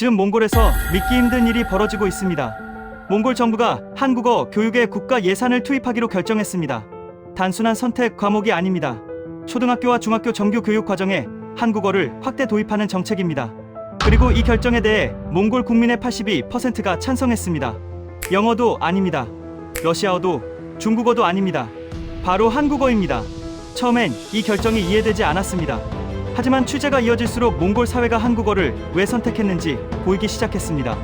지금 몽골에서 믿기 힘든 일이 벌어지고 있습니다. 몽골 정부가 한국어 교육에 국가 예산을 투입하기로 결정했습니다. 단순한 선택 과목이 아닙니다. 초등학교와 중학교 정규 교육 과정에 한국어를 확대 도입하는 정책입니다. 그리고 이 결정에 대해 몽골 국민의 82%가 찬성했습니다. 영어도 아닙니다. 러시아어도 중국어도 아닙니다. 바로 한국어입니다. 처음엔 이 결정이 이해되지 않았습니다. 하지만 취재가 이어질수록 몽골 사회가 한국어를 왜 선택했는지 보이기 시작했습니다.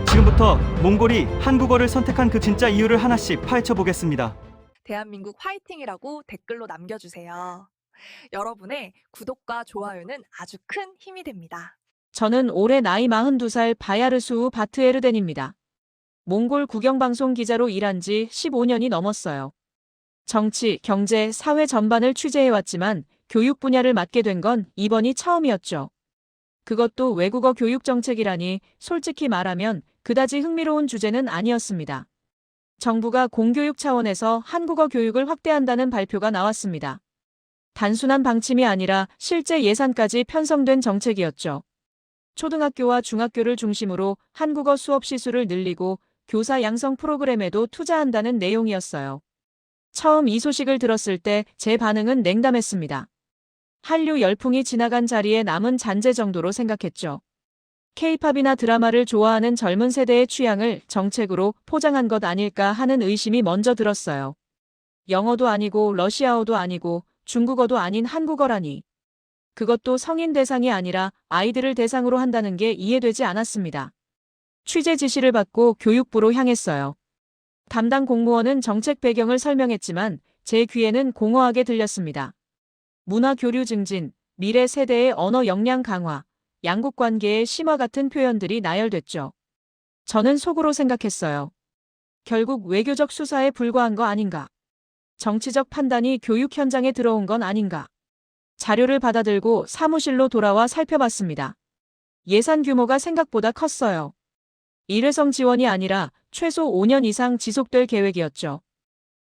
지금부터 몽골이 한국어를 선택한 그 진짜 이유를 하나씩 파헤쳐 보겠습니다. 대한민국 화이팅이라고 댓글로 남겨주세요. 여러분의 구독과 좋아요는 아주 큰 힘이 됩니다. 저는 올해 나이 42살 바야르수우 바트에르덴입니다. 몽골 국영방송 기자로 일한 지 15년이 넘었어요. 정치, 경제, 사회 전반을 취재해왔지만 교육 분야를 맡게 된 건 이번이 처음이었죠. 그것도 외국어 교육 정책이라니 솔직히 말하면 그다지 흥미로운 주제는 아니었습니다. 정부가 공교육 차원에서 한국어 교육을 확대한다는 발표가 나왔습니다. 단순한 방침이 아니라 실제 예산까지 편성된 정책이었죠. 초등학교와 중학교를 중심으로 한국어 수업 시수를 늘리고 교사 양성 프로그램에도 투자한다는 내용이었어요. 처음 이 소식을 들었을 때 제 반응은 냉담했습니다. 한류 열풍이 지나간 자리에 남은 잔재 정도로 생각했죠. K-팝이나 드라마를 좋아하는 젊은 세대의 취향을 정책으로 포장한 것 아닐까 하는 의심이 먼저 들었어요. 영어도 아니고 러시아어도 아니고 중국어도 아닌 한국어라니. 그것도 성인 대상이 아니라 아이들을 대상으로 한다는 게 이해되지 않았습니다. 취재 지시를 받고 교육부로 향했어요. 담당 공무원은 정책 배경을 설명했지만 제 귀에는 공허하게 들렸습니다. 문화 교류 증진, 미래 세대의 언어 역량 강화, 양국 관계의 심화 같은 표현들이 나열됐죠. 저는 속으로 생각했어요. 결국 외교적 수사에 불과한 거 아닌가? 정치적 판단이 교육 현장에 들어온 건 아닌가? 자료를 받아들고 사무실로 돌아와 살펴봤습니다. 예산 규모가 생각보다 컸어요. 일회성 지원이 아니라 최소 5년 이상 지속될 계획이었죠.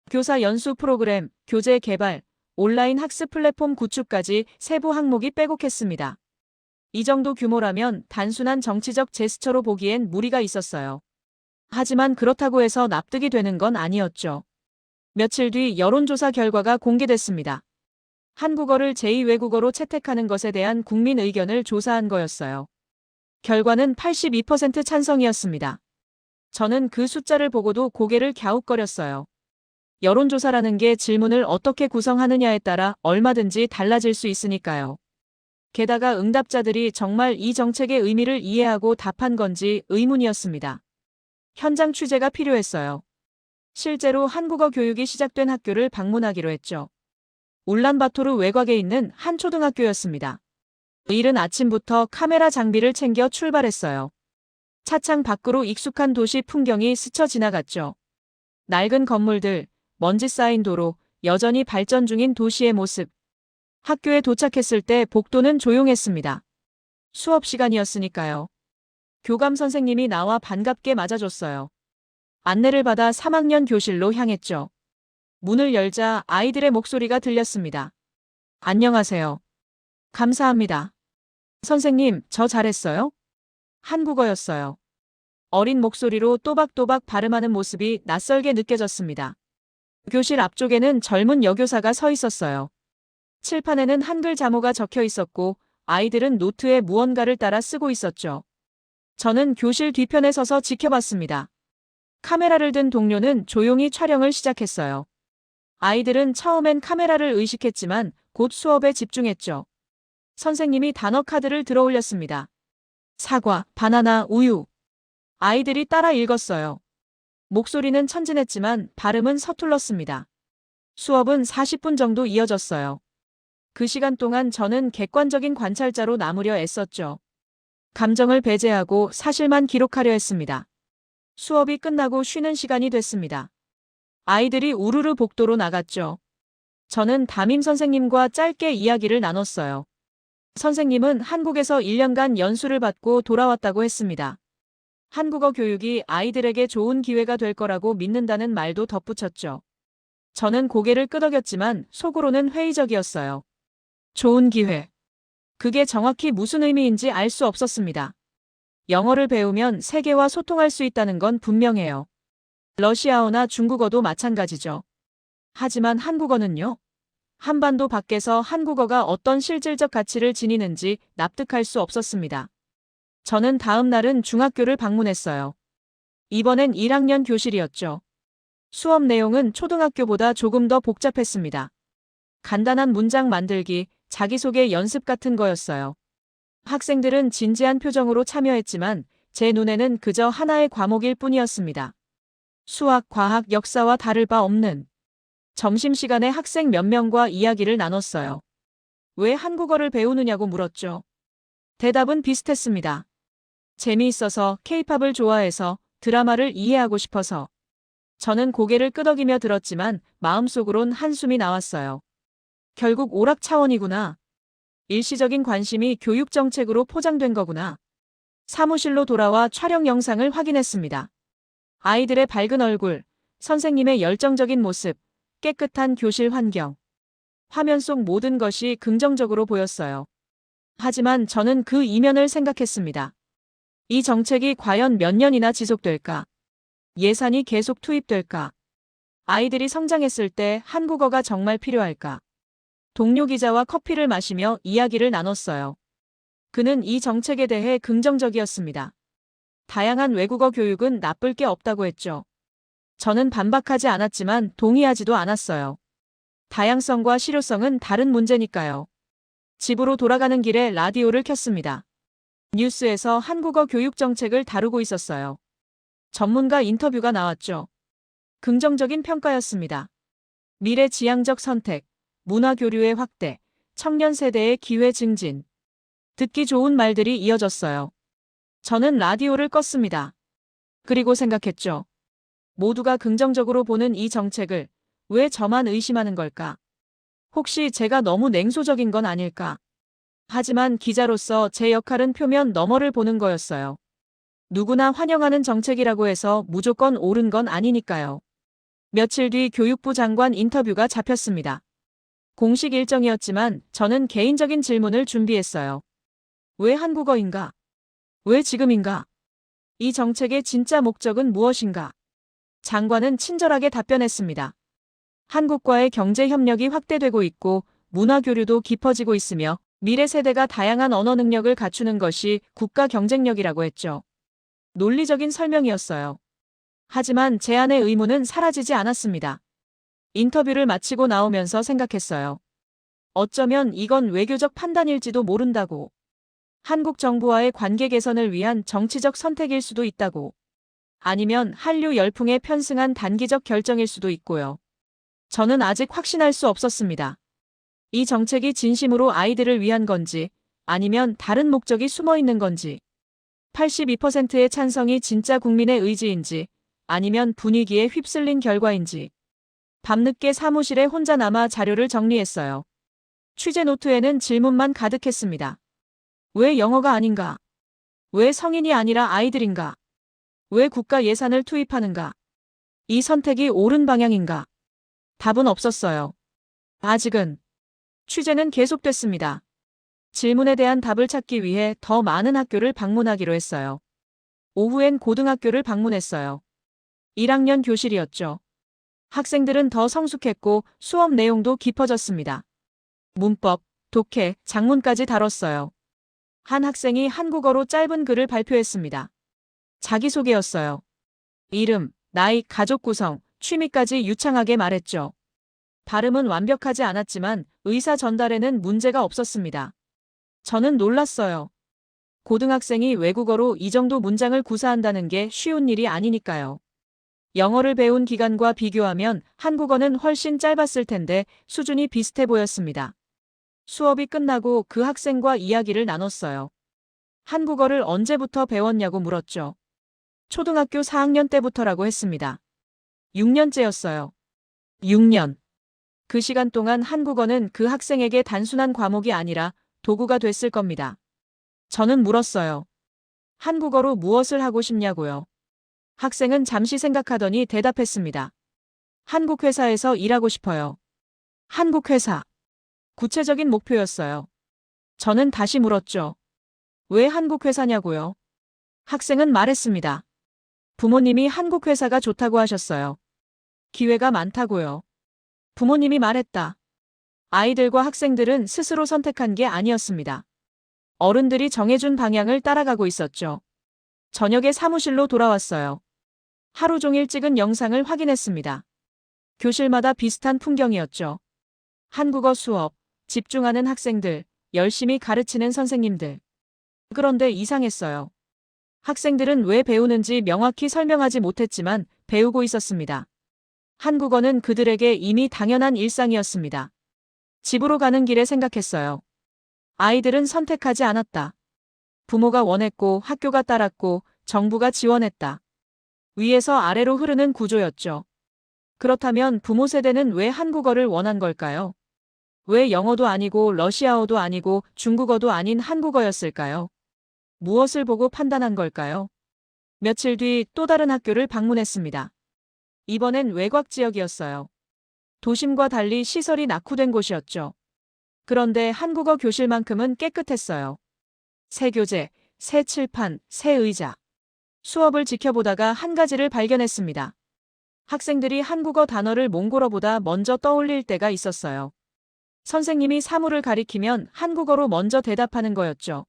교사 연수 프로그램, 교재 개발, 온라인 학습 플랫폼 구축까지 세부 항목이 빼곡했습니다. 이 정도 규모라면 단순한 정치적 제스처로 보기엔 무리가 있었어요. 하지만 그렇다고 해서 납득이 되는 건 아니었죠. 며칠 뒤 여론조사 결과가 공개됐습니다. 한국어를 제2외국어로 채택하는 것에 대한 국민 의견을 조사한 거였어요. 결과는 82% 찬성이었습니다. 저는 그 숫자를 보고도 고개를 갸웃거렸어요. 여론조사라는 게 질문을 어떻게 구성하느냐에 따라 얼마든지 달라질 수 있으니까요. 게다가 응답자들이 정말 이 정책의 의미를 이해하고 답한 건지 의문이었습니다. 현장 취재가 필요했어요. 실제로 한국어 교육이 시작된 학교를 방문하기로 했죠. 울란바토르 외곽에 있는 한 초등학교였습니다. 이른 아침부터 카메라 장비를 챙겨 출발했어요. 차창 밖으로 익숙한 도시 풍경이 스쳐 지나갔죠. 낡은 건물들, 먼지 쌓인 도로, 여전히 발전 중인 도시의 모습. 학교에 도착했을 때 복도는 조용했습니다. 수업 시간이었으니까요. 교감 선생님이 나와 반갑게 맞아줬어요. 안내를 받아 3학년 교실로 향했죠. 문을 열자 아이들의 목소리가 들렸습니다. 안녕하세요. 감사합니다. 선생님, 저 잘했어요? 한국어였어요. 어린 목소리로 또박또박 발음하는 모습이 낯설게 느껴졌습니다. 교실 앞쪽에는 젊은 여교사가 서 있었어요. 칠판에는 한글 자모가 적혀 있었고 아이들은 노트에 무언가를 따라 쓰고 있었죠. 저는 교실 뒤편에 서서 지켜봤습니다. 카메라를 든 동료는 조용히 촬영을 시작했어요. 아이들은 처음엔 카메라를 의식했지만 곧 수업에 집중했죠. 선생님이 단어 카드를 들어 올렸습니다. 사과, 바나나, 우유. 아이들이 따라 읽었어요. 목소리는 천진했지만 발음은 서툴렀습니다. 수업은 40분 정도 이어졌어요. 그 시간 동안 저는 객관적인 관찰자로 남으려 애썼죠. 감정을 배제하고 사실만 기록하려 했습니다. 수업이 끝나고 쉬는 시간이 됐습니다. 아이들이 우르르 복도로 나갔죠. 저는 담임 선생님과 짧게 이야기를 나눴어요. 선생님은 한국에서 1년간 연수를 받고 돌아왔다고 했습니다. 한국어 교육이 아이들에게 좋은 기회가 될 거라고 믿는다는 말도 덧붙였죠. 저는 고개를 끄덕였지만 속으로는 회의적이었어요. 좋은 기회. 그게 정확히 무슨 의미인지 알 수 없었습니다. 영어를 배우면 세계와 소통할 수 있다는 건 분명해요. 러시아어나 중국어도 마찬가지죠. 하지만 한국어는요? 한반도 밖에서 한국어가 어떤 실질적 가치를 지니는지 납득할 수 없었습니다. 저는 다음 날은 중학교를 방문했어요. 이번엔 1학년 교실이었죠. 수업 내용은 초등학교보다 조금 더 복잡했습니다. 간단한 문장 만들기, 자기소개 연습 같은 거였어요. 학생들은 진지한 표정으로 참여했지만 제 눈에는 그저 하나의 과목일 뿐이었습니다. 수학, 과학, 역사와 다를 바 없는. 점심시간에 학생 몇 명과 이야기를 나눴어요. 왜 한국어를 배우느냐고 물었죠. 대답은 비슷했습니다. 재미있어서, 케이팝을 좋아해서, 드라마를 이해하고 싶어서. 저는 고개를 끄덕이며 들었지만 마음속으론 한숨이 나왔어요. 결국 오락 차원이구나. 일시적인 관심이 교육 정책으로 포장된 거구나. 사무실로 돌아와 촬영 영상을 확인했습니다. 아이들의 밝은 얼굴, 선생님의 열정적인 모습, 깨끗한 교실 환경. 화면 속 모든 것이 긍정적으로 보였어요. 하지만 저는 그 이면을 생각했습니다. 이 정책이 과연 몇 년이나 지속될까? 예산이 계속 투입될까? 아이들이 성장했을 때 한국어가 정말 필요할까? 동료 기자와 커피를 마시며 이야기를 나눴어요. 그는 이 정책에 대해 긍정적이었습니다. 다양한 외국어 교육은 나쁠 게 없다고 했죠. 저는 반박하지 않았지만 동의하지도 않았어요. 다양성과 실효성은 다른 문제니까요. 집으로 돌아가는 길에 라디오를 켰습니다. 뉴스에서 한국어 교육 정책을 다루고 있었어요. 전문가 인터뷰가 나왔죠. 긍정적인 평가였습니다. 미래 지향적 선택, 문화 교류의 확대, 청년 세대의 기회 증진. 듣기 좋은 말들이 이어졌어요. 저는 라디오를 껐습니다. 그리고 생각했죠. 모두가 긍정적으로 보는 이 정책을 왜 저만 의심하는 걸까? 혹시 제가 너무 냉소적인 건 아닐까? 하지만 기자로서 제 역할은 표면 너머를 보는 거였어요. 누구나 환영하는 정책이라고 해서 무조건 옳은 건 아니니까요. 며칠 뒤 교육부 장관 인터뷰가 잡혔습니다. 공식 일정이었지만 저는 개인적인 질문을 준비했어요. 왜 한국어인가? 왜 지금인가? 이 정책의 진짜 목적은 무엇인가? 장관은 친절하게 답변했습니다. 한국과의 경제 협력이 확대되고 있고 문화 교류도 깊어지고 있으며 미래 세대가 다양한 언어 능력을 갖추는 것이 국가 경쟁력이라고 했죠. 논리적인 설명이었어요. 하지만 제 안의 의문은 사라지지 않았습니다. 인터뷰를 마치고 나오면서 생각했어요. 어쩌면 이건 외교적 판단일지도 모른다고. 한국 정부와의 관계 개선을 위한 정치적 선택일 수도 있다고. 아니면 한류 열풍에 편승한 단기적 결정일 수도 있고요. 저는 아직 확신할 수 없었습니다. 이 정책이 진심으로 아이들을 위한 건지 아니면 다른 목적이 숨어 있는 건지 82%의 찬성이 진짜 국민의 의지인지 아니면 분위기에 휩쓸린 결과인지 밤늦게 사무실에 혼자 남아 자료를 정리했어요. 취재 노트에는 질문만 가득했습니다. 왜 영어가 아닌가? 왜 성인이 아니라 아이들인가? 왜 국가 예산을 투입하는가? 이 선택이 옳은 방향인가? 답은 없었어요. 아직은. 취재는 계속됐습니다. 질문에 대한 답을 찾기 위해 더 많은 학교를 방문하기로 했어요. 오후엔 고등학교를 방문했어요. 1학년 교실이었죠. 학생들은 더 성숙했고 수업 내용도 깊어졌습니다. 문법, 독해, 작문까지 다뤘어요. 한 학생이 한국어로 짧은 글을 발표했습니다. 자기소개였어요. 이름, 나이, 가족 구성, 취미까지 유창하게 말했죠. 발음은 완벽하지 않았지만 의사 전달에는 문제가 없었습니다. 저는 놀랐어요. 고등학생이 외국어로 이 정도 문장을 구사한다는 게 쉬운 일이 아니니까요. 영어를 배운 기간과 비교하면 한국어는 훨씬 짧았을 텐데 수준이 비슷해 보였습니다. 수업이 끝나고 그 학생과 이야기를 나눴어요. 한국어를 언제부터 배웠냐고 물었죠. 초등학교 4학년 때부터라고 했습니다. 6년째였어요. 6년. 그 시간 동안 한국어는 그 학생에게 단순한 과목이 아니라 도구가 됐을 겁니다. 저는 물었어요. 한국어로 무엇을 하고 싶냐고요. 학생은 잠시 생각하더니 대답했습니다. 한국 회사에서 일하고 싶어요. 한국 회사. 구체적인 목표였어요. 저는 다시 물었죠. 왜 한국 회사냐고요. 학생은 말했습니다. 부모님이 한국 회사가 좋다고 하셨어요. 기회가 많다고요. 부모님이 말했다. 아이들과 학생들은 스스로 선택한 게 아니었습니다. 어른들이 정해준 방향을 따라가고 있었죠. 저녁에 사무실로 돌아왔어요. 하루 종일 찍은 영상을 확인했습니다. 교실마다 비슷한 풍경이었죠. 한국어 수업, 집중하는 학생들, 열심히 가르치는 선생님들. 그런데 이상했어요. 학생들은 왜 배우는지 명확히 설명하지 못했지만 배우고 있었습니다. 한국어는 그들에게 이미 당연한 일상이었습니다. 집으로 가는 길에 생각했어요. 아이들은 선택하지 않았다. 부모가 원했고 학교가 따랐고 정부가 지원했다. 위에서 아래로 흐르는 구조였죠. 그렇다면 부모 세대는 왜 한국어를 원한 걸까요? 왜 영어도 아니고 러시아어도 아니고 중국어도 아닌 한국어였을까요? 무엇을 보고 판단한 걸까요? 며칠 뒤 또 다른 학교를 방문했습니다. 이번엔 외곽 지역이었어요. 도심과 달리 시설이 낙후된 곳이었죠. 그런데 한국어 교실만큼은 깨끗했어요. 새 교재, 새 칠판, 새 의자. 수업을 지켜보다가 한 가지를 발견했습니다. 학생들이 한국어 단어를 몽골어보다 먼저 떠올릴 때가 있었어요. 선생님이 사물을 가리키면 한국어로 먼저 대답하는 거였죠.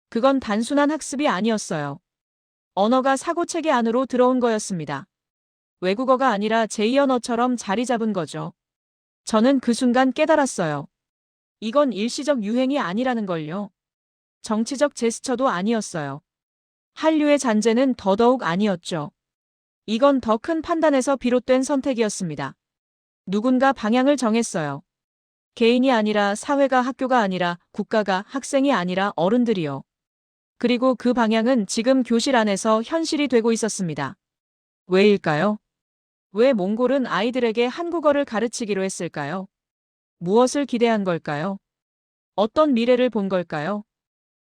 그건 단순한 학습이 아니었어요. 언어가 사고체계 안으로 들어온 거였습니다. 외국어가 아니라 제2 언어처럼 자리 잡은 거죠. 저는 그 순간 깨달았어요. 이건 일시적 유행이 아니라는 걸요. 정치적 제스처도 아니었어요. 한류의 잔재는 더더욱 아니었죠. 이건 더 큰 판단에서 비롯된 선택이었습니다. 누군가 방향을 정했어요. 개인이 아니라 사회가, 학교가 아니라 국가가, 학생이 아니라 어른들이요. 그리고 그 방향은 지금 교실 안에서 현실이 되고 있었습니다. 왜일까요? 왜 몽골은 아이들에게 한국어를 가르치기로 했을까요? 무엇을 기대한 걸까요? 어떤 미래를 본 걸까요?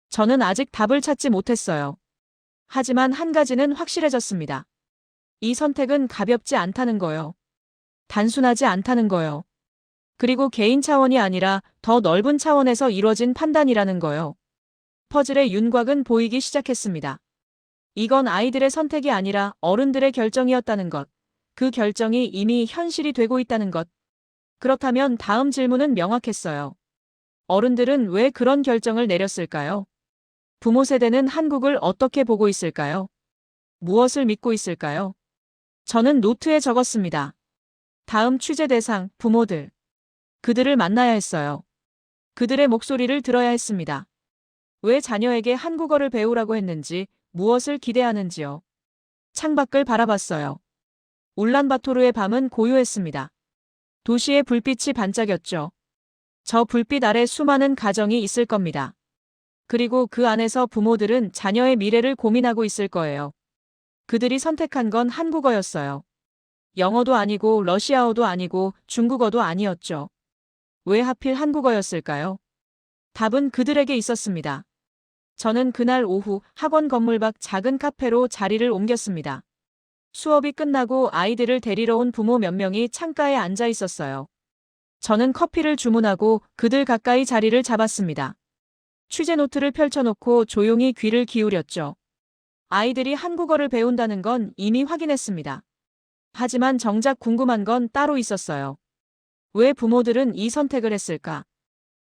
저는 아직 답을 찾지 못했어요. 하지만 한 가지는 확실해졌습니다. 이 선택은 가볍지 않다는 거요. 단순하지 않다는 거요. 그리고 개인 차원이 아니라 더 넓은 차원에서 이뤄진 판단이라는 거요. 퍼즐의 윤곽은 보이기 시작했습니다. 이건 아이들의 선택이 아니라 어른들의 결정이었다는 것. 그 결정이 이미 현실이 되고 있다는 것. 그렇다면 다음 질문은 명확했어요. 어른들은 왜 그런 결정을 내렸을까요? 부모 세대는 한국을 어떻게 보고 있을까요? 무엇을 믿고 있을까요? 저는 노트에 적었습니다. 다음 취재 대상, 부모들. 그들을 만나야 했어요. 그들의 목소리를 들어야 했습니다. 왜 자녀에게 한국어를 배우라고 했는지, 무엇을 기대하는지요. 창밖을 바라봤어요. 울란바토르의 밤은 고요했습니다. 도시의 불빛이 반짝였죠. 저 불빛 아래 수많은 가정이 있을 겁니다. 그리고 그 안에서 부모들은 자녀의 미래를 고민하고 있을 거예요. 그들이 선택한 건 한국어였어요. 영어도 아니고 러시아어도 아니고 중국어도 아니었죠. 왜 하필 한국어였을까요? 답은 그들에게 있었습니다. 저는 그날 오후 학원 건물 밖 작은 카페로 자리를 옮겼습니다. 수업이 끝나고 아이들을 데리러 온 부모 몇 명이 창가에 앉아 있었어요. 저는 커피를 주문하고 그들 가까이 자리를 잡았습니다. 취재 노트를 펼쳐놓고 조용히 귀를 기울였죠. 아이들이 한국어를 배운다는 건 이미 확인했습니다. 하지만 정작 궁금한 건 따로 있었어요. 왜 부모들은 이 선택을 했을까?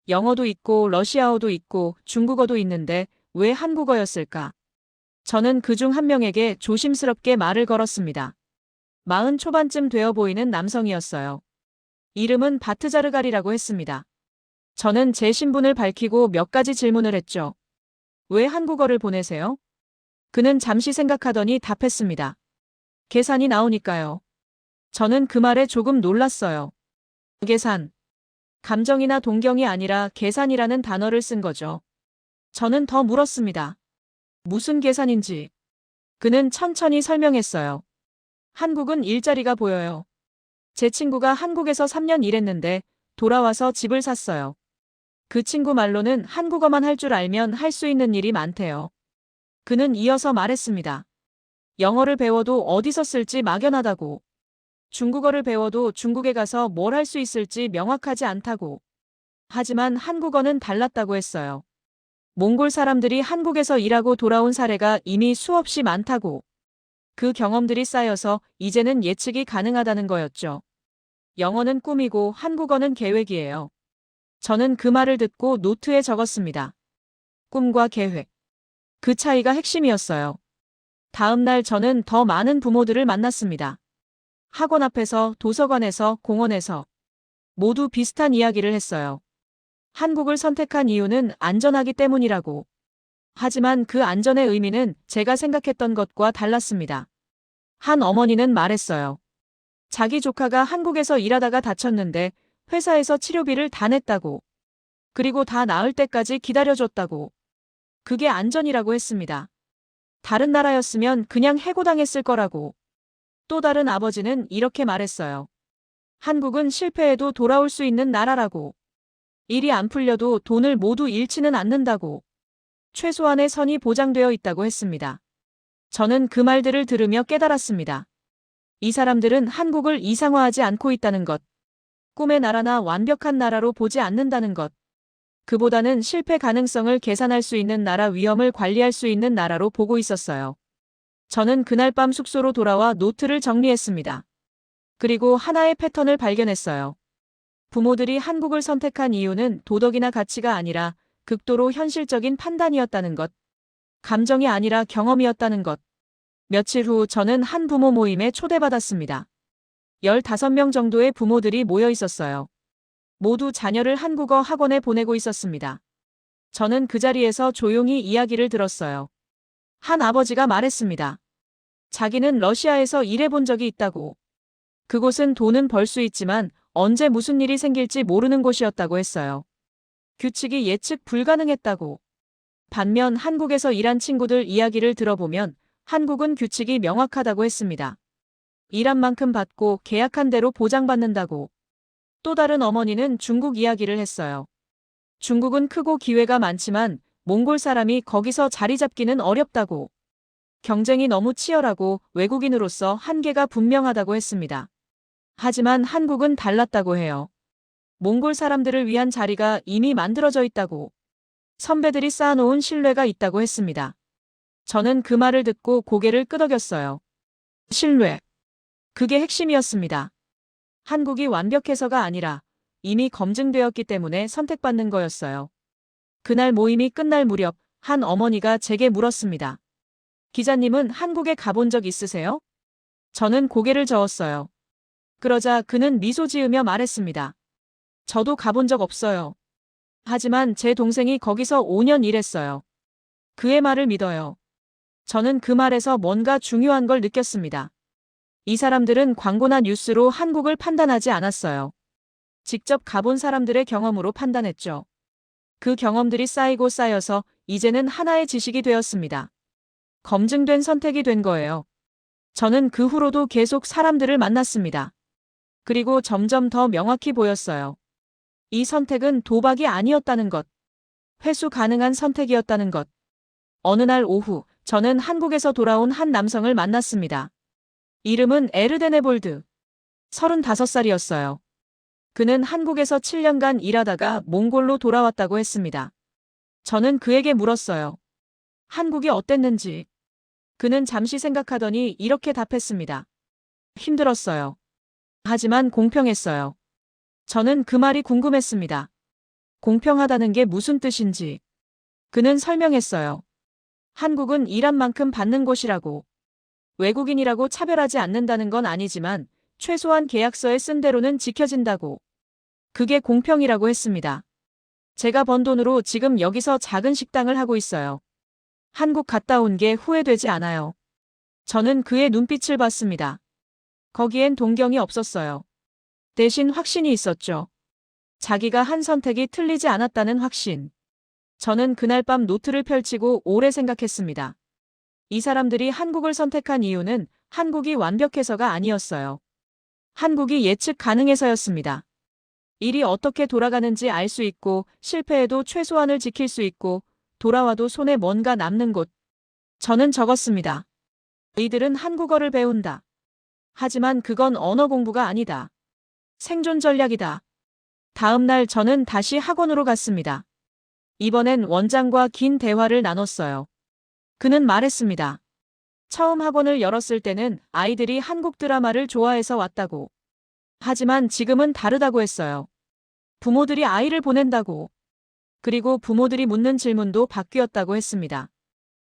영어도 있고 러시아어도 있고 중국어도 있는데 왜 한국어였을까? 저는 그중 한 명에게 조심스럽게 말을 걸었습니다. 40 초반쯤 되어 보이는 남성이었어요. 이름은 바트자르갈이라고 했습니다. 저는 제 신분을 밝히고 몇 가지 질문을 했죠. 왜 한국어를 보내세요? 그는 잠시 생각하더니 답했습니다. 계산이 나오니까요. 저는 그 말에 조금 놀랐어요. 계산. 감정이나 동경이 아니라 계산이라는 단어를 쓴 거죠. 저는 더 물었습니다. 무슨 계산인지. 그는 천천히 설명했어요. 한국은 일자리가 보여요. 제 친구가 한국에서 3년 일했는데 돌아와서 집을 샀어요. 그 친구 말로는 한국어만 할 줄 알면 할 수 있는 일이 많대요. 그는 이어서 말했습니다. 영어를 배워도 어디서 쓸지 막연하다고. 중국어를 배워도 중국에 가서 뭘 할 수 있을지 명확하지 않다고. 하지만 한국어는 달랐다고 했어요. 몽골 사람들이 한국에서 일하고 돌아온 사례가 이미 수없이 많다고. 그 경험들이 쌓여서 이제는 예측이 가능하다는 거였죠. 영어는 꿈이고 한국어는 계획이에요. 저는 그 말을 듣고 노트에 적었습니다. 꿈과 계획. 그 차이가 핵심이었어요. 다음 날 저는 더 많은 부모들을 만났습니다. 학원 앞에서, 도서관에서, 공원에서 모두 비슷한 이야기를 했어요. 한국을 선택한 이유는 안전하기 때문이라고. 하지만 그 안전의 의미는 제가 생각했던 것과 달랐습니다. 한 어머니는 말했어요. 자기 조카가 한국에서 일하다가 다쳤는데 회사에서 치료비를 다 냈다고. 그리고 다 나을 때까지 기다려줬다고. 그게 안전이라고 했습니다. 다른 나라였으면 그냥 해고당했을 거라고. 또 다른 아버지는 이렇게 말했어요. 한국은 실패해도 돌아올 수 있는 나라라고. 일이 안 풀려도 돈을 모두 잃지는 않는다고. 최소한의 선이 보장되어 있다고 했습니다. 저는 그 말들을 들으며 깨달았습니다. 이 사람들은 한국을 이상화하지 않고 있다는 것. 꿈의 나라나 완벽한 나라로 보지 않는다는 것. 그보다는 실패 가능성을 계산할 수 있는 나라, 위험을 관리할 수 있는 나라로 보고 있었어요. 저는 그날 밤 숙소로 돌아와 노트를 정리했습니다. 그리고 하나의 패턴을 발견했어요. 부모들이 한국을 선택한 이유는 도덕이나 가치가 아니라 극도로 현실적인 판단이었다는 것. 감정이 아니라 경험이었다는 것. 며칠 후 저는 한 부모 모임에 초대받았습니다. 15명 정도의 부모들이 모여 있었어요. 모두 자녀를 한국어 학원에 보내고 있었습니다. 저는 그 자리에서 조용히 이야기를 들었어요. 한 아버지가 말했습니다. 자기는 러시아에서 일해본 적이 있다고. 그곳은 돈은 벌 수 있지만 언제 무슨 일이 생길지 모르는 곳이었다고 했어요. 규칙이 예측 불가능했다고. 반면 한국에서 일한 친구들 이야기를 들어보면 한국은 규칙이 명확하다고 했습니다. 일한 만큼 받고 계약한 대로 보장받는다고. 또 다른 어머니는 중국 이야기를 했어요. 중국은 크고 기회가 많지만 몽골 사람이 거기서 자리 잡기는 어렵다고. 경쟁이 너무 치열하고 외국인으로서 한계가 분명하다고 했습니다. 하지만 한국은 달랐다고 해요. 몽골 사람들을 위한 자리가 이미 만들어져 있다고. 선배들이 쌓아놓은 신뢰가 있다고 했습니다. 저는 그 말을 듣고 고개를 끄덕였어요. 신뢰. 그게 핵심이었습니다. 한국이 완벽해서가 아니라 이미 검증되었기 때문에 선택받는 거였어요. 그날 모임이 끝날 무렵 한 어머니가 제게 물었습니다. 기자님은 한국에 가본 적 있으세요? 저는 고개를 저었어요. 그러자 그는 미소 지으며 말했습니다. 저도 가본 적 없어요. 하지만 제 동생이 거기서 5년 일했어요. 그의 말을 믿어요. 저는 그 말에서 뭔가 중요한 걸 느꼈습니다. 이 사람들은 광고나 뉴스로 한국을 판단하지 않았어요. 직접 가본 사람들의 경험으로 판단했죠. 그 경험들이 쌓이고 쌓여서 이제는 하나의 지식이 되었습니다. 검증된 선택이 된 거예요. 저는 그 후로도 계속 사람들을 만났습니다. 그리고 점점 더 명확히 보였어요. 이 선택은 도박이 아니었다는 것. 회수 가능한 선택이었다는 것. 어느 날 오후, 저는 한국에서 돌아온 한 남성을 만났습니다. 이름은 에르데네볼드. 35살이었어요. 그는 한국에서 7년간 일하다가 몽골로 돌아왔다고 했습니다. 저는 그에게 물었어요. 한국이 어땠는지. 그는 잠시 생각하더니 이렇게 답했습니다. 힘들었어요. 하지만 공평했어요. 저는 그 말이 궁금했습니다. 공평하다는 게 무슨 뜻인지. 그는 설명했어요. 한국은 일한 만큼 받는 곳이라고. 외국인이라고 차별하지 않는다는 건 아니지만 최소한 계약서에 쓴 대로는 지켜진다고. 그게 공평이라고 했습니다. 제가 번 돈으로 지금 여기서 작은 식당을 하고 있어요. 한국 갔다 온 게 후회되지 않아요. 저는 그의 눈빛을 봤습니다. 거기엔 동경이 없었어요. 대신 확신이 있었죠. 자기가 한 선택이 틀리지 않았다는 확신. 저는 그날 밤 노트를 펼치고 오래 생각했습니다. 이 사람들이 한국을 선택한 이유는 한국이 완벽해서가 아니었어요. 한국이 예측 가능해서였습니다. 일이 어떻게 돌아가는지 알 수 있고 실패해도 최소한을 지킬 수 있고 돌아와도 손에 뭔가 남는 곳. 저는 적었습니다. 이들은 한국어를 배운다. 하지만 그건 언어 공부가 아니다. 생존 전략이다. 다음 날 저는 다시 학원으로 갔습니다. 이번엔 원장과 긴 대화를 나눴어요. 그는 말했습니다. 처음 학원을 열었을 때는 아이들이 한국 드라마를 좋아해서 왔다고. 하지만 지금은 다르다고 했어요. 부모들이 아이를 보낸다고. 그리고 부모들이 묻는 질문도 바뀌었다고 했습니다.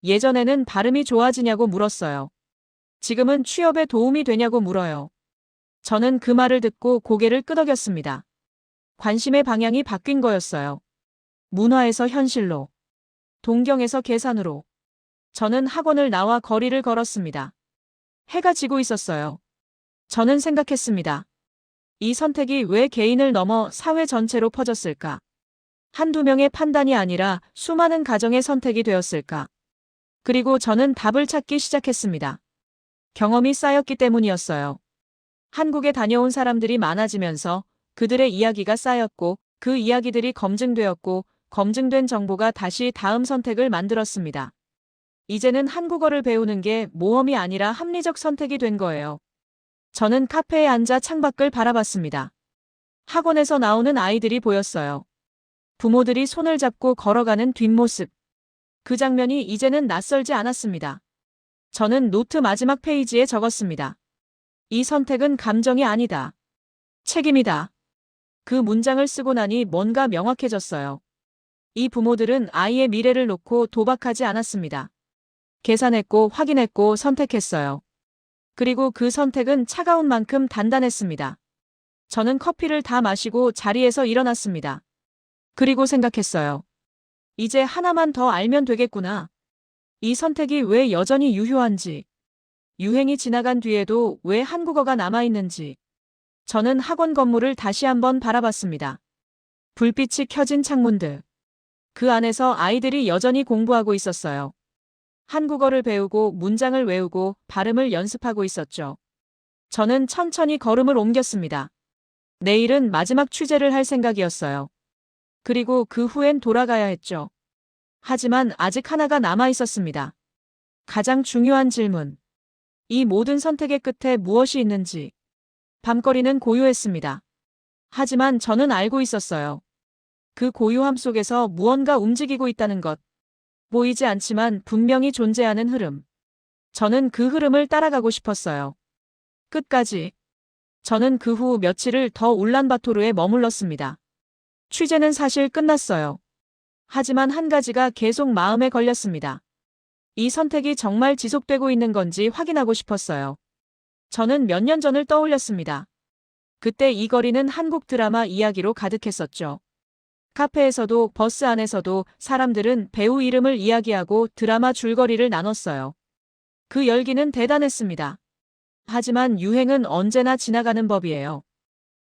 예전에는 발음이 좋아지냐고 물었어요. 지금은 취업에 도움이 되냐고 물어요. 저는 그 말을 듣고 고개를 끄덕였습니다. 관심의 방향이 바뀐 거였어요. 문화에서 현실로, 동경에서 계산으로. 저는 학원을 나와 거리를 걸었습니다. 해가 지고 있었어요. 저는 생각했습니다. 이 선택이 왜 개인을 넘어 사회 전체로 퍼졌을까? 한두 명의 판단이 아니라 수많은 가정의 선택이 되었을까? 그리고 저는 답을 찾기 시작했습니다. 경험이 쌓였기 때문이었어요. 한국에 다녀온 사람들이 많아지면서 그들의 이야기가 쌓였고 그 이야기들이 검증되었고 검증된 정보가 다시 다음 선택을 만들었습니다. 이제는 한국어를 배우는 게 모험이 아니라 합리적 선택이 된 거예요. 저는 카페에 앉아 창밖을 바라봤습니다. 학원에서 나오는 아이들이 보였어요. 부모들이 손을 잡고 걸어가는 뒷모습. 그 장면이 이제는 낯설지 않았습니다. 저는 노트 마지막 페이지에 적었습니다. 이 선택은 감정이 아니다. 책임이다. 그 문장을 쓰고 나니 뭔가 명확해졌어요. 이 부모들은 아이의 미래를 놓고 도박하지 않았습니다. 계산했고 확인했고 선택했어요. 그리고 그 선택은 차가운 만큼 단단했습니다. 저는 커피를 다 마시고 자리에서 일어났습니다. 그리고 생각했어요. 이제 하나만 더 알면 되겠구나. 이 선택이 왜 여전히 유효한지. 유행이 지나간 뒤에도 왜 한국어가 남아있는지. 저는 학원 건물을 다시 한번 바라봤습니다. 불빛이 켜진 창문들. 그 안에서 아이들이 여전히 공부하고 있었어요. 한국어를 배우고 문장을 외우고 발음을 연습하고 있었죠. 저는 천천히 걸음을 옮겼습니다. 내일은 마지막 취재를 할 생각이었어요. 그리고 그 후엔 돌아가야 했죠. 하지만 아직 하나가 남아 있었습니다. 가장 중요한 질문. 이 모든 선택의 끝에 무엇이 있는지. 밤거리는 고요했습니다. 하지만 저는 알고 있었어요. 그 고요함 속에서 무언가 움직이고 있다는 것. 보이지 않지만 분명히 존재하는 흐름. 저는 그 흐름을 따라가고 싶었어요. 끝까지. 저는 그 후 며칠을 더 울란바토르에 머물렀습니다. 취재는 사실 끝났어요. 하지만 한 가지가 계속 마음에 걸렸습니다. 이 선택이 정말 지속되고 있는 건지 확인하고 싶었어요. 저는 몇 년 전을 떠올렸습니다. 그때 이 거리는 한국 드라마 이야기로 가득했었죠. 카페에서도 버스 안에서도 사람들은 배우 이름을 이야기하고 드라마 줄거리를 나눴어요. 그 열기는 대단했습니다. 하지만 유행은 언제나 지나가는 법이에요.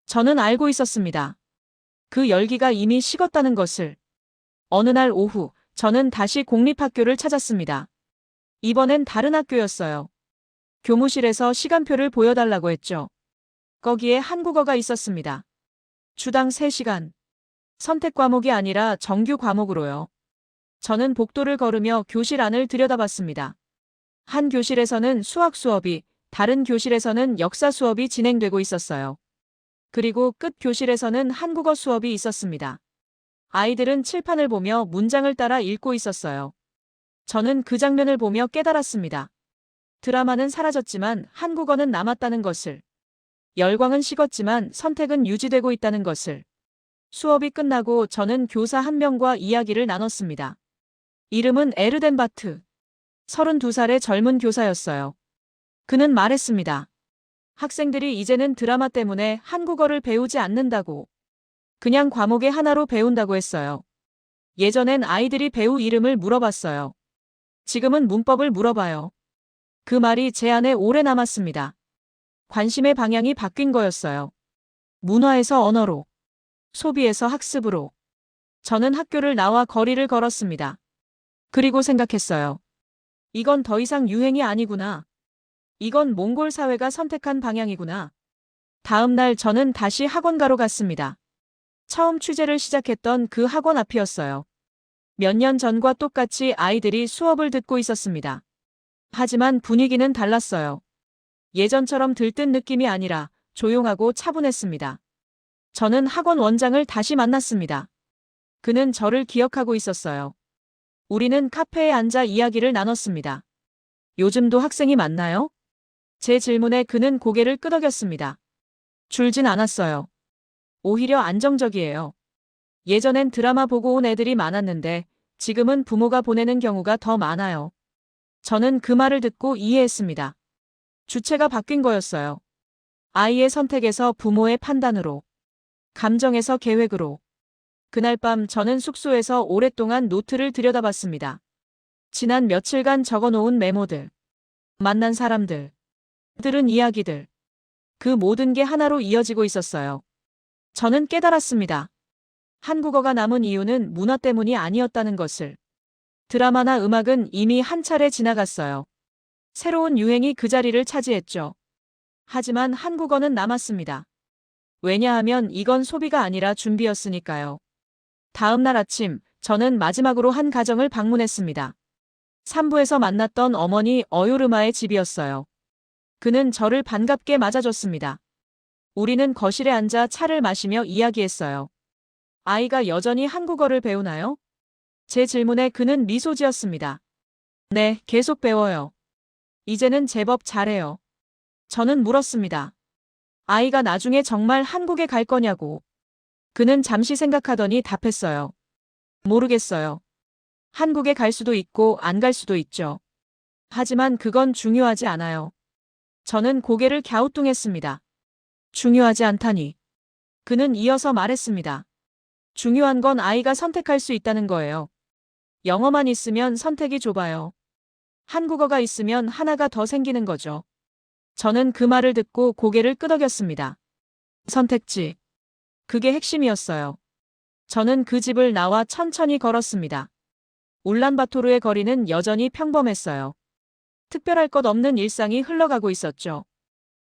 저는 알고 있었습니다. 그 열기가 이미 식었다는 것을. 어느 날 오후, 저는 다시 공립학교를 찾았습니다. 이번엔 다른 학교였어요. 교무실에서 시간표를 보여달라고 했죠. 거기에 한국어가 있었습니다. 주당 3시간. 선택 과목이 아니라 정규 과목으로요. 저는 복도를 걸으며 교실 안을 들여다봤습니다. 한 교실에서는 수학 수업이, 다른 교실에서는 역사 수업이 진행되고 있었어요. 그리고 끝 교실에서는 한국어 수업이 있었습니다. 아이들은 칠판을 보며 문장을 따라 읽고 있었어요. 저는 그 장면을 보며 깨달았습니다. 드라마는 사라졌지만 한국어는 남았다는 것을. 열광은 식었지만 선택은 유지되고 있다는 것을. 수업이 끝나고 저는 교사 한 명과 이야기를 나눴습니다. 이름은 에르덴 바트. 32살의 젊은 교사였어요. 그는 말했습니다. 학생들이 이제는 드라마 때문에 한국어를 배우지 않는다고. 그냥 과목의 하나로 배운다고 했어요. 예전엔 아이들이 배우 이름을 물어봤어요. 지금은 문법을 물어봐요. 그 말이 제 안에 오래 남았습니다. 관심의 방향이 바뀐 거였어요. 문화에서 언어로, 소비에서 학습으로. 저는 학교를 나와 거리를 걸었습니다. 그리고 생각했어요. 이건 더 이상 유행이 아니구나. 이건 몽골 사회가 선택한 방향이구나. 다음 날 저는 다시 학원가로 갔습니다. 처음 취재를 시작했던 그 학원 앞이었어요. 몇 년 전과 똑같이 아이들이 수업을 듣고 있었습니다. 하지만 분위기는 달랐어요. 예전처럼 들뜬 느낌이 아니라 조용하고 차분했습니다. 저는 학원 원장을 다시 만났습니다. 그는 저를 기억하고 있었어요. 우리는 카페에 앉아 이야기를 나눴습니다. 요즘도 학생이 많나요? 제 질문에 그는 고개를 끄덕였습니다. 줄진 않았어요. 오히려 안정적이에요. 예전엔 드라마 보고 온 애들이 많았는데 지금은 부모가 보내는 경우가 더 많아요. 저는 그 말을 듣고 이해했습니다. 주체가 바뀐 거였어요. 아이의 선택에서 부모의 판단으로, 감정에서 계획으로. 그날 밤 저는 숙소에서 오랫동안 노트를 들여다봤습니다. 지난 며칠간 적어놓은 메모들, 만난 사람들, 들은 이야기들. 그 모든 게 하나로 이어지고 있었어요. 저는 깨달았습니다. 한국어가 남은 이유는 문화 때문이 아니었다는 것을. 드라마나 음악은 이미 한 차례 지나갔어요. 새로운 유행이 그 자리를 차지했죠. 하지만 한국어는 남았습니다. 왜냐하면 이건 소비가 아니라 준비였으니까요. 다음 날 아침, 저는 마지막으로 한 가정을 방문했습니다. 산부에서 만났던 어머니 어요르마의 집이었어요. 그는 저를 반갑게 맞아줬습니다. 우리는 거실에 앉아 차를 마시며 이야기했어요. 아이가 여전히 한국어를 배우나요? 제 질문에 그는 미소 지었습니다. 네, 계속 배워요. 이제는 제법 잘해요. 저는 물었습니다. 아이가 나중에 정말 한국에 갈 거냐고. 그는 잠시 생각하더니 답했어요. 모르겠어요. 한국에 갈 수도 있고 안 갈 수도 있죠. 하지만 그건 중요하지 않아요. 저는 고개를 갸우뚱했습니다. 중요하지 않다니. 그는 이어서 말했습니다. 중요한 건 아이가 선택할 수 있다는 거예요. 영어만 있으면 선택이 좁아요. 한국어가 있으면 하나가 더 생기는 거죠. 저는 그 말을 듣고 고개를 끄덕였습니다. 선택지. 그게 핵심이었어요. 저는 그 집을 나와 천천히 걸었습니다. 울란바토르의 거리는 여전히 평범했어요. 특별할 것 없는 일상이 흘러가고 있었죠.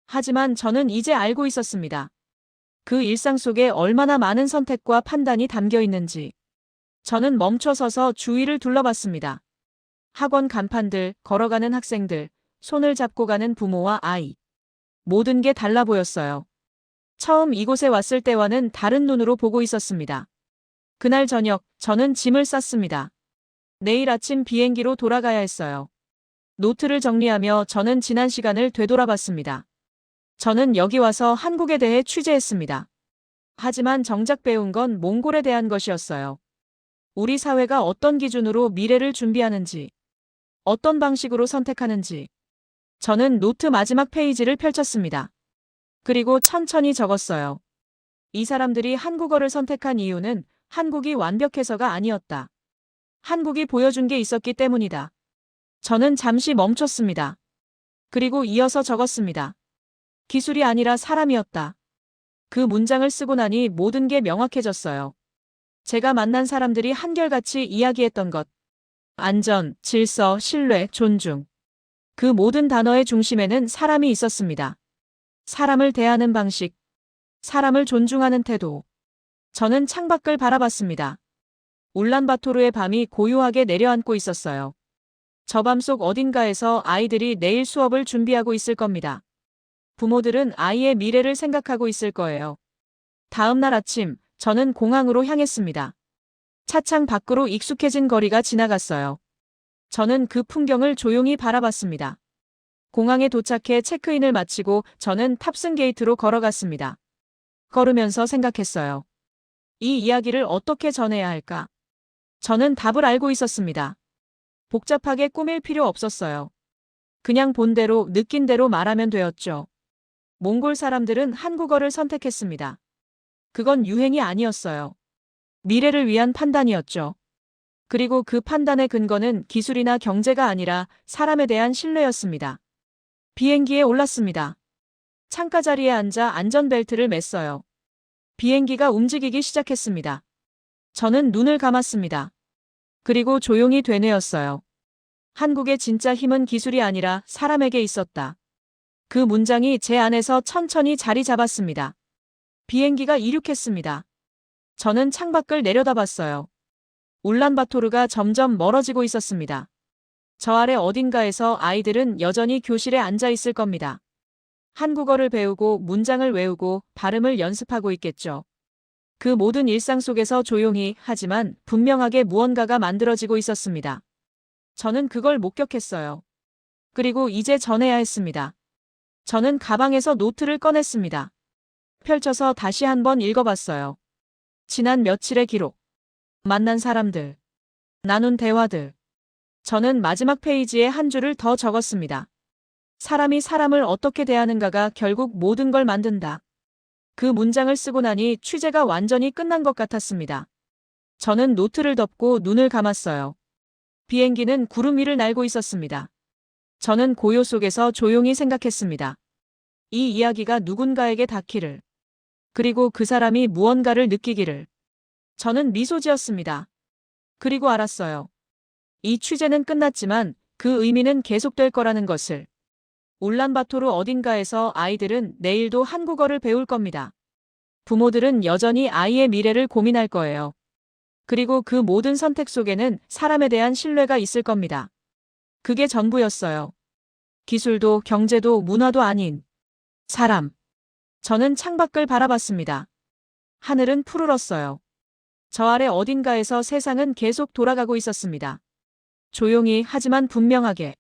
하지만 저는 이제 알고 있었습니다. 그 일상 속에 얼마나 많은 선택과 판단이 담겨 있는지. 저는 멈춰서서 주위를 둘러봤습니다. 학원 간판들, 걸어가는 학생들, 손을 잡고 가는 부모와 아이. 모든 게 달라 보였어요. 처음 이곳에 왔을 때와는 다른 눈으로 보고 있었습니다. 그날 저녁, 저는 짐을 쌌습니다. 내일 아침 비행기로 돌아가야 했어요. 노트를 정리하며 저는 지난 시간을 되돌아봤습니다. 저는 여기 와서 한국에 대해 취재했습니다. 하지만 정작 배운 건 몽골에 대한 것이었어요. 우리 사회가 어떤 기준으로 미래를 준비하는지, 어떤 방식으로 선택하는지. 저는 노트 마지막 페이지를 펼쳤습니다. 그리고 천천히 적었어요. 이 사람들이 한국어를 선택한 이유는 한국이 완벽해서가 아니었다. 한국이 보여준 게 있었기 때문이다. 저는 잠시 멈췄습니다. 그리고 이어서 적었습니다. 기술이 아니라 사람이었다. 그 문장을 쓰고 나니 모든 게 명확해졌어요. 제가 만난 사람들이 한결같이 이야기했던 것. 안전, 질서, 신뢰, 존중. 그 모든 단어의 중심에는 사람이 있었습니다. 사람을 대하는 방식. 사람을 존중하는 태도. 저는 창밖을 바라봤습니다. 울란바토르의 밤이 고요하게 내려앉고 있었어요. 저 밤 속 어딘가에서 아이들이 내일 수업을 준비하고 있을 겁니다. 부모들은 아이의 미래를 생각하고 있을 거예요. 다음 날 아침, 저는 공항으로 향했습니다. 차창 밖으로 익숙해진 거리가 지나갔어요. 저는 그 풍경을 조용히 바라봤습니다. 공항에 도착해 체크인을 마치고 저는 탑승 게이트로 걸어갔습니다. 걸으면서 생각했어요. 이 이야기를 어떻게 전해야 할까? 저는 답을 알고 있었습니다. 복잡하게 꾸밀 필요 없었어요. 그냥 본 대로, 느낀 대로 말하면 되었죠. 몽골 사람들은 한국어를 선택했습니다. 그건 유행이 아니었어요. 미래를 위한 판단이었죠. 그리고 그 판단의 근거는 기술이나 경제가 아니라 사람에 대한 신뢰였습니다. 비행기에 올랐습니다. 창가 자리에 앉아 안전벨트를 맸어요. 비행기가 움직이기 시작했습니다. 저는 눈을 감았습니다. 그리고 조용히 되뇌었어요. 한국의 진짜 힘은 기술이 아니라 사람에게 있었다. 그 문장이 제 안에서 천천히 자리 잡았습니다. 비행기가 이륙했습니다. 저는 창밖을 내려다봤어요. 울란바토르가 점점 멀어지고 있었습니다. 저 아래 어딘가에서 아이들은 여전히 교실에 앉아 있을 겁니다. 한국어를 배우고 문장을 외우고 발음을 연습하고 있겠죠. 그 모든 일상 속에서 조용히 하지만 분명하게 무언가가 만들어지고 있었습니다. 저는 그걸 목격했어요. 그리고 이제 전해야 했습니다. 저는 가방에서 노트를 꺼냈습니다. 펼쳐서 다시 한번 읽어봤어요. 지난 며칠의 기록, 만난 사람들, 나눈 대화들. 저는 마지막 페이지에 한 줄을 더 적었습니다. 사람이 사람을 어떻게 대하는가가 결국 모든 걸 만든다. 그 문장을 쓰고 나니 취재가 완전히 끝난 것 같았습니다. 저는 노트를 덮고 눈을 감았어요. 비행기는 구름 위를 날고 있었습니다. 저는 고요 속에서 조용히 생각했습니다. 이 이야기가 누군가에게 닿기를. 그리고 그 사람이 무언가를 느끼기를. 저는 미소 지었습니다. 그리고 알았어요. 이 취재는 끝났지만 그 의미는 계속될 거라는 것을. 울란바토르 어딘가에서 아이들은 내일도 한국어를 배울 겁니다. 부모들은 여전히 아이의 미래를 고민할 거예요. 그리고 그 모든 선택 속에는 사람에 대한 신뢰가 있을 겁니다. 그게 전부였어요. 기술도 경제도 문화도 아닌 사람. 저는 창밖을 바라봤습니다. 하늘은 푸르렀어요. 저 아래 어딘가에서 세상은 계속 돌아가고 있었습니다. 조용히 하지만 분명하게.